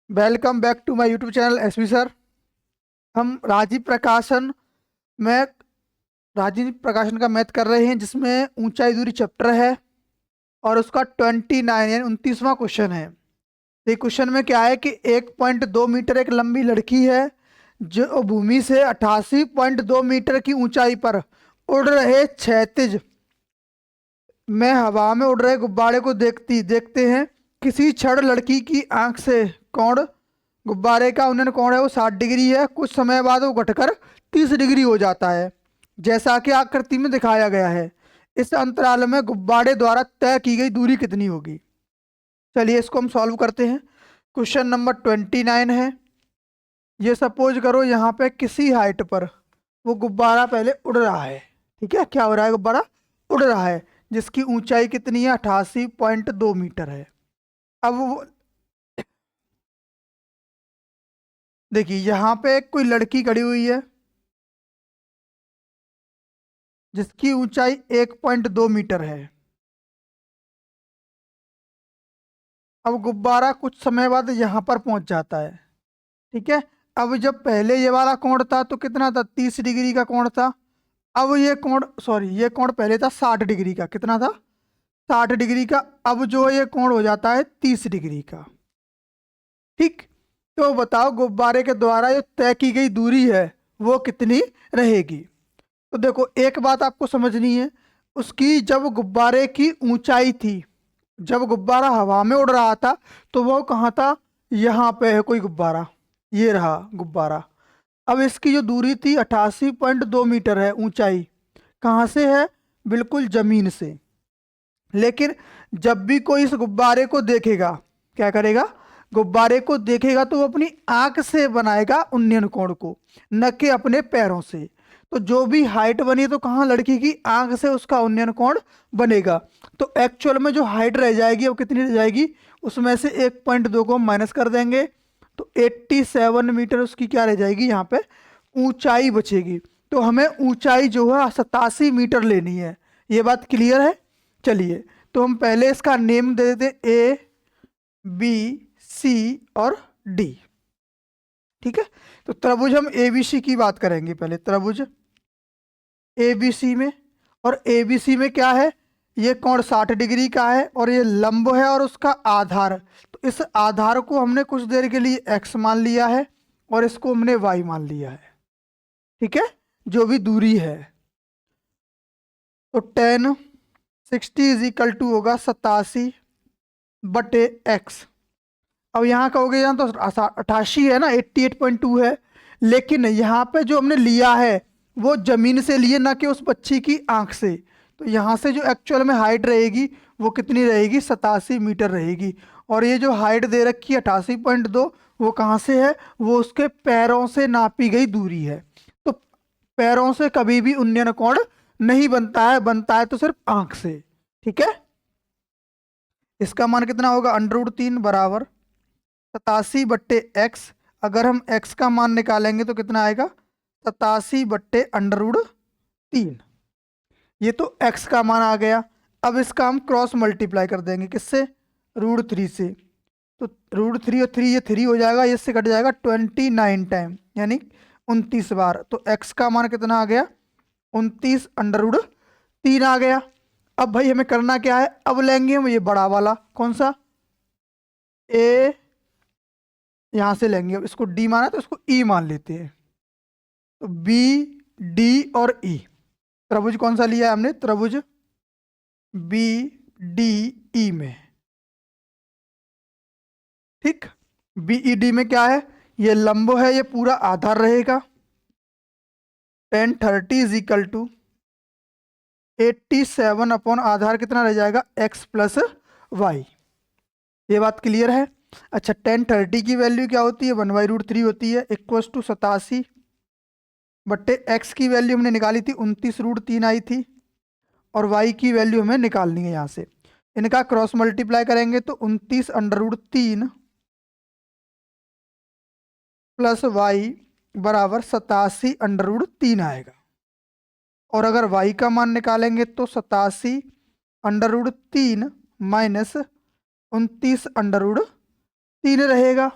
Welcome back to my YouTube channel SV sir. हम राजीव प्रकाशन में राजीव प्रकाशन का मैथ कर रहे हैं, जिसमें ऊंचाई दूरी चैप्टर है और उसका 29 यानी 29वां क्वेश्चन है। ये क्वेश्चन में क्या है कि 1.2 मीटर एक लंबी लड़की है जो भूमि से 88.2 मीटर की ऊंचाई पर उड़ रहे क्षैतिज में हवा में उड़ रहे गुब्बारे को देखते हैं। किसी क्षण लड़की की आंख से कोण गुब्बारे का उन्नयन कोण है वो 60 डिग्री है। कुछ समय बाद वो घटकर 30 डिग्री हो जाता है, जैसा कि आकृति में दिखाया गया है। इस अंतराल में गुब्बारे द्वारा तय की गई दूरी कितनी होगी। चलिए इसको हम सॉल्व करते हैं। क्वेश्चन नंबर 29 है। ये सपोज करो यहाँ पे किसी हाइट पर वो गुब्बारा पहले उड़ रहा है। ठीक है, क्या हो रहा है, गुब्बारा उड़ रहा है जिसकी ऊंचाई कितनी है, 88.2 मीटर है। अब वो देखिए यहाँ पे कोई लड़की खड़ी हुई है जिसकी ऊंचाई 1.2 मीटर है। अब गुब्बारा कुछ समय बाद यहाँ पर पहुंच जाता है। ठीक है, अब जब पहले ये वाला कोण था तो कितना था, 30 डिग्री का कोण था। अब ये कोण ये कोण पहले था 60 डिग्री का। कितना था, 60 डिग्री का। अब जो है ये कोण हो जाता है 30 डिग्री का। ठीक, तो बताओ गुब्बारे के द्वारा जो तय की गई दूरी है वो कितनी रहेगी। तो देखो एक बात आपको समझनी है, उसकी जब गुब्बारे की ऊंचाई थी, जब गुब्बारा हवा में उड़ रहा था तो वो कहाँ था, यहाँ पे है कोई गुब्बारा, ये रहा गुब्बारा। अब इसकी जो दूरी थी 88.2 मीटर है ऊंचाई। कहाँ से है, बिल्कुल जमीन से। लेकिन जब भी कोई इस गुब्बारे को देखेगा, क्या करेगा, गुब्बारे को देखेगा तो वो अपनी आंख से बनाएगा उन्नयन कोण को, न कि अपने पैरों से। तो जो भी हाइट बनी तो कहाँ, लड़की की आंख से उसका उन्नयन कोण बनेगा। तो एक्चुअल में जो हाइट रह जाएगी वो कितनी रह जाएगी, उसमें से 1.2 को हम माइनस कर देंगे तो 87 मीटर उसकी क्या रह जाएगी, यहाँ पे ऊंचाई बचेगी। तो हमें ऊंचाई जो है 87 मीटर लेनी है। ये बात क्लियर है। चलिए तो हम पहले इसका नेम दे देते ए बी सी और डी। ठीक है, तो त्रिभुज हम एबीसी की बात करेंगे पहले। त्रिभुज एबीसी में, और एबीसी में क्या है, ये कोण 60 डिग्री का है और ये लंब है और उसका आधार। तो इस आधार को हमने कुछ देर के लिए एक्स मान लिया है और इसको हमने वाई मान लिया है। ठीक है, जो भी दूरी है। तो 1060 इज इक्वल टू होगा 87/x। अब यहाँ कहोगे यहाँ तो 88 है ना, 88.2 है। लेकिन यहाँ पे जो हमने लिया है वो जमीन से लिए, ना कि उस बच्ची की आंख से। तो यहाँ से जो एक्चुअल में हाइट रहेगी वो कितनी रहेगी, 87 मीटर रहेगी। और ये जो हाइट दे रखी है 88.2, वो कहाँ से है, वो उसके पैरों से नापी गई दूरी है। तो पैरों से कभी भी उन्नयन कोण नहीं बनता है, बनता है तो सिर्फ आंख से। ठीक है, इसका मान कितना होगा, √3 बराबर 87/x। अगर हम x का मान निकालेंगे तो कितना आएगा, 87/√3। ये तो x का मान आ गया। अब इसका हम क्रॉस मल्टीप्लाई कर देंगे, किससे, √3 से। तो √3 और 3, ये 3 हो जाएगा, इससे कट जाएगा 29 टाइम, यानी 29 बार। तो x का मान कितना आ गया, 29/√3 आ गया। अब भाई हमें करना क्या है, अब लेंगे हम ये बड़ा वाला, कौन सा, a, यहां से लेंगे। अब इसको डी माना तो इसको ई मान लेते हैं। तो बी, डी और ई, त्रिभुज कौन सा लिया है हमने, त्रिभुज बी डी ई में। ठीक, बी डी में क्या है, ये लंब है, ये पूरा आधार रहेगा। 1030 इज इक्वल टू 87 अपॉन आधार कितना रह जाएगा, x प्लस वाई। ये बात क्लियर है। अच्छा, 1030 की वैल्यू क्या होती है, 1/√3 होती है, इक्वल्स टू 87/x की वैल्यू हमने निकाली थी 29√3 आई थी, और y की वैल्यू हमें निकालनी है यहाँ से। इनका क्रॉस मल्टीप्लाई करेंगे तो 29/3 प्लस वाई बराबर 87/3 आएगा। और अगर y का मान निकालेंगे तो 87/3 माइनस 29/3 रहेगा।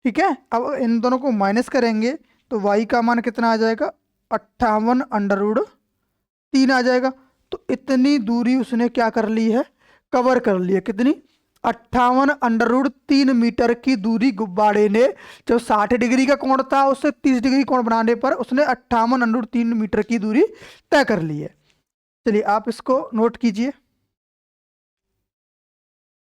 ठीक है, अब इन दोनों को माइनस करेंगे तो y का मान कितना आ जाएगा, 58√3 आ जाएगा। तो इतनी दूरी उसने क्या कर ली है, कवर कर ली है। कितनी, 58√3 मीटर की दूरी गुब्बारे ने, जो 60 डिग्री का कोण था उससे 30 डिग्री कोण बनाने पर उसने 58√3 मीटर की दूरी तय कर ली है। चलिए आप इसको नोट कीजिए।